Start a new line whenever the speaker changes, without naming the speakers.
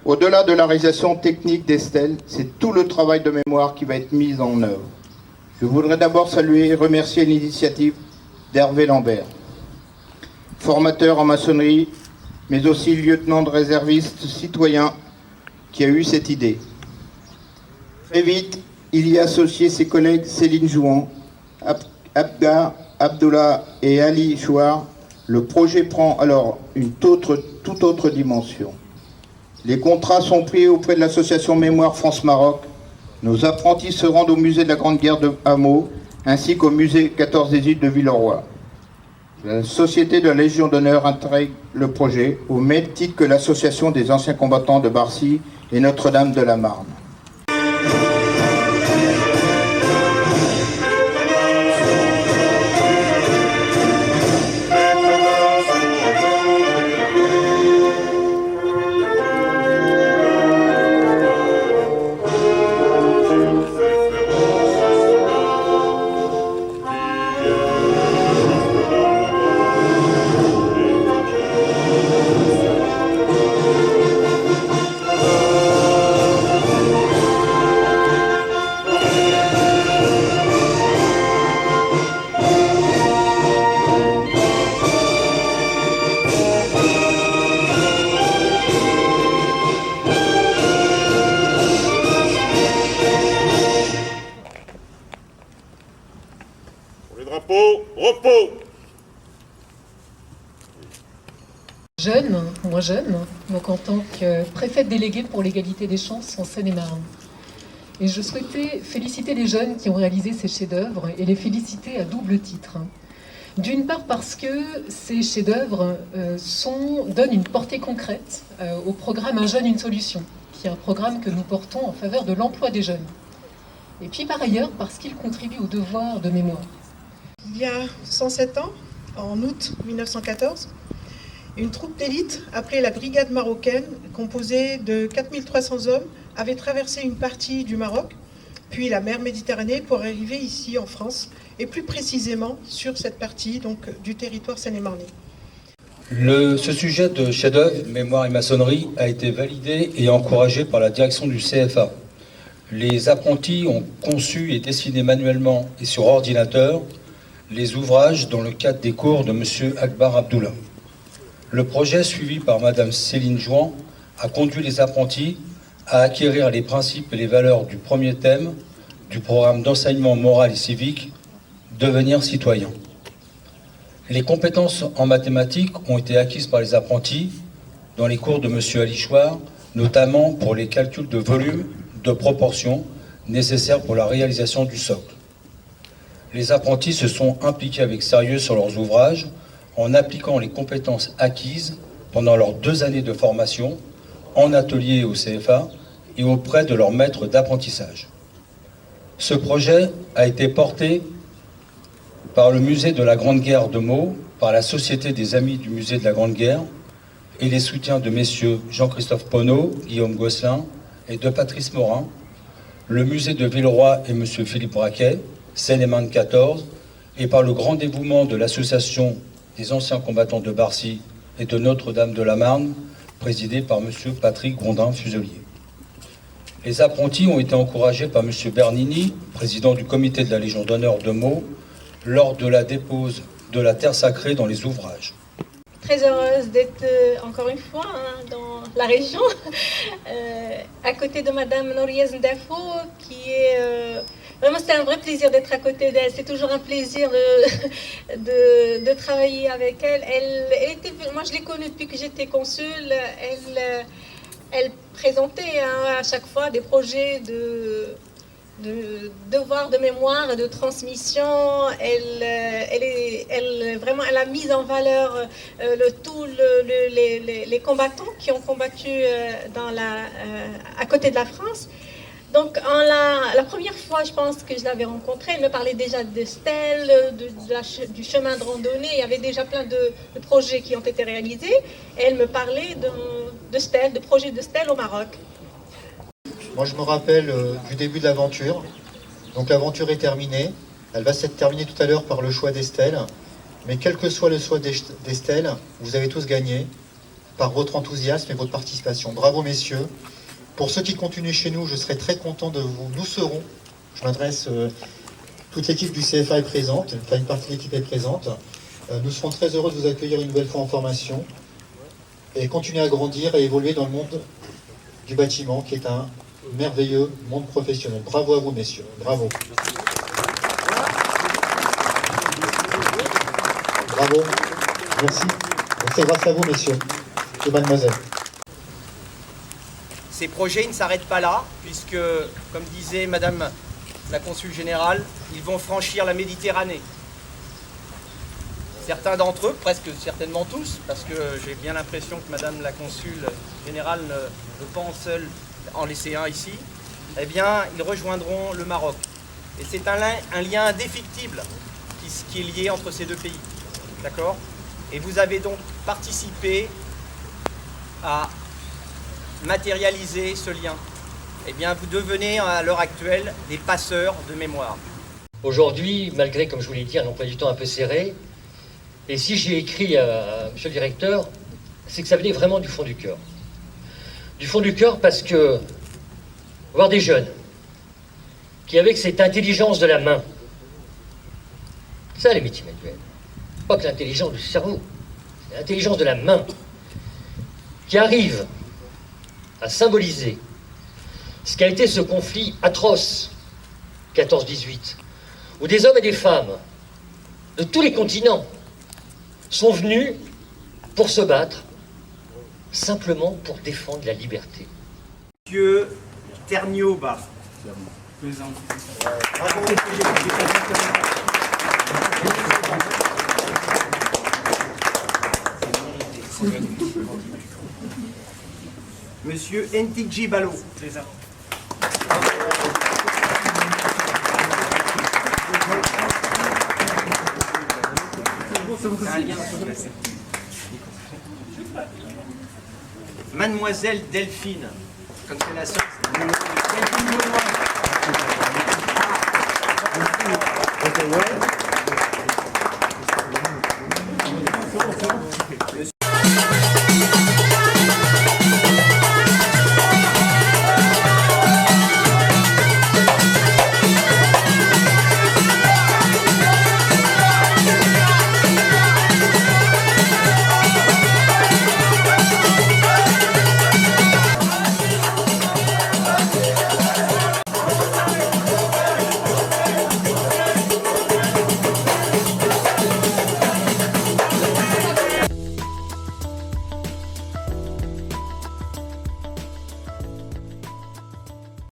Au-delà de la réalisation technique des stèles, c'est tout le travail de mémoire qui va être mis en œuvre. Je voudrais d'abord saluer et remercier l'initiative d'Hervé Lambert, formateur en maçonnerie, mais aussi lieutenant de réserviste citoyen qui a eu cette idée. Très vite, il y a associé ses collègues Céline Jouan, Abgar, Abdullah et Ali Chouar. Le projet prend alors une toute autre dimension. Les contrats sont pris auprès de l'association Mémoire France-Maroc. Nos apprentis se rendent au musée de la Grande Guerre de Hameau, ainsi qu'au musée 14 des Îles de Villeroy. La Société de la Légion d'honneur intègre le projet, au même titre que l'Association des anciens combattants de Barcy et Notre-Dame de la Marne.
Repos.
Jeune, donc en tant que préfète déléguée pour l'égalité des chances en Seine-et-Marne. Et je souhaitais féliciter les jeunes qui ont réalisé ces chefs-d'œuvre et les féliciter à double titre. D'une part parce que ces chefs-d'œuvre donnent une portée concrète au programme Un jeune, une solution, qui est un programme que nous portons en faveur de l'emploi des jeunes. Et puis par ailleurs parce qu'ils contribuent au devoir de mémoire.
Il y a 107 ans, en août 1914, une troupe d'élite appelée la Brigade marocaine, composée de 4300 hommes, avait traversé une partie du Maroc, puis la mer Méditerranée pour arriver ici en France, et plus précisément sur cette partie donc, du territoire seine-et-marnais.
Ce sujet de chef-d'œuvre, mémoire et maçonnerie a été validé et encouragé par la direction du CFA. Les apprentis ont conçu et dessiné manuellement et sur ordinateur les ouvrages dans le cadre des cours de M. Akbar Abdullah. Le projet suivi par Mme Céline Jouan a conduit les apprentis à acquérir les principes et les valeurs du premier thème du programme d'enseignement moral et civique « Devenir citoyen ». Les compétences en mathématiques ont été acquises par les apprentis dans les cours de M. Ali Chouar, notamment pour les calculs de volume, de proportion nécessaires pour la réalisation du socle. Les apprentis se sont impliqués avec sérieux sur leurs ouvrages en appliquant les compétences acquises pendant leurs 2 années de formation en atelier au CFA et auprès de leurs maîtres d'apprentissage. Ce projet a été porté par le musée de la Grande Guerre de Meaux, par la Société des Amis du musée de la Grande Guerre et les soutiens de messieurs Jean-Christophe Ponneau, Guillaume Gosselin et de Patrice Morin, le musée de Villeroy et M. Philippe Braquet, Seine-et-Marne 14, et par le grand dévouement de l'association des anciens combattants de Barcy et de Notre-Dame de la Marne, présidée par M. Patrick Grondin-Fuselier. Les apprentis ont été encouragés par M. Bernini, président du comité de la Légion d'honneur de Meaux, lors de la dépose de la terre sacrée dans les ouvrages.
Très heureuse d'être encore une fois dans la région, à côté de Madame Nouriez Ndafo, qui est... Vraiment, c'est un vrai plaisir d'être à côté d'elle. C'est toujours un plaisir de travailler avec elle. Moi, je l'ai connue depuis que j'étais consul. Elle présentait à chaque fois des projets de devoir de mémoire et de transmission. Elle a mis en valeur les combattants qui ont combattu à côté de la France. Donc, la première fois, je pense que je l'avais rencontrée, elle me parlait déjà de stèles, du chemin de randonnée. Il y avait déjà plein de projets qui ont été réalisés. Et elle me parlait de stèles, de projets de stèles au Maroc.
Moi, je me rappelle du début de l'aventure. Donc l'aventure est terminée. Elle va s'être terminée tout à l'heure par le choix d'Estelle. Mais quel que soit le choix d'Estelle, vous avez tous gagné par votre enthousiasme et votre participation. Bravo, messieurs. Pour ceux qui continuent chez nous, je serai très content de vous. Nous serons, je m'adresse, toute l'équipe du CFA est présente, enfin une partie de l'équipe est présente. Nous serons très heureux de vous accueillir une nouvelle fois en formation et continuer à grandir et évoluer dans le monde du bâtiment, qui est un merveilleux monde professionnel. Bravo à vous, messieurs. Bravo. Bravo. Merci. C'est grâce à vous, messieurs et mademoiselle.
Ces projets ne s'arrêtent pas là, puisque, comme disait Madame la Consul Générale, ils vont franchir la Méditerranée. Certains d'entre eux, presque certainement tous, parce que j'ai bien l'impression que Madame la Consul Générale ne peut pas en laisser un ici, eh bien, ils rejoindront le Maroc. Et c'est un lien indéfectible qui est lié entre ces deux pays. D'accord ? Et vous avez donc participé à matérialiser ce lien. Eh bien, vous devenez à l'heure actuelle des passeurs de mémoire.
Aujourd'hui, malgré, comme je vous l'ai dit, un emploi du temps un peu serré, et si j'ai écrit à monsieur le directeur, c'est que ça venait vraiment du fond du cœur. Du fond du cœur parce que voir des jeunes qui, avec cette intelligence de la main, ça les métiers manuels, pas que l'intelligence du cerveau, c'est l'intelligence de la main, qui arrive à symboliser ce qu'a été ce conflit atroce, 14-18, où des hommes et des femmes de tous les continents sont venus pour se battre, simplement pour défendre la liberté.
Monsieur Ternioba. Monsieur Ntigji Balo. Mademoiselle Delphine. Constellation. Delphine Benoît.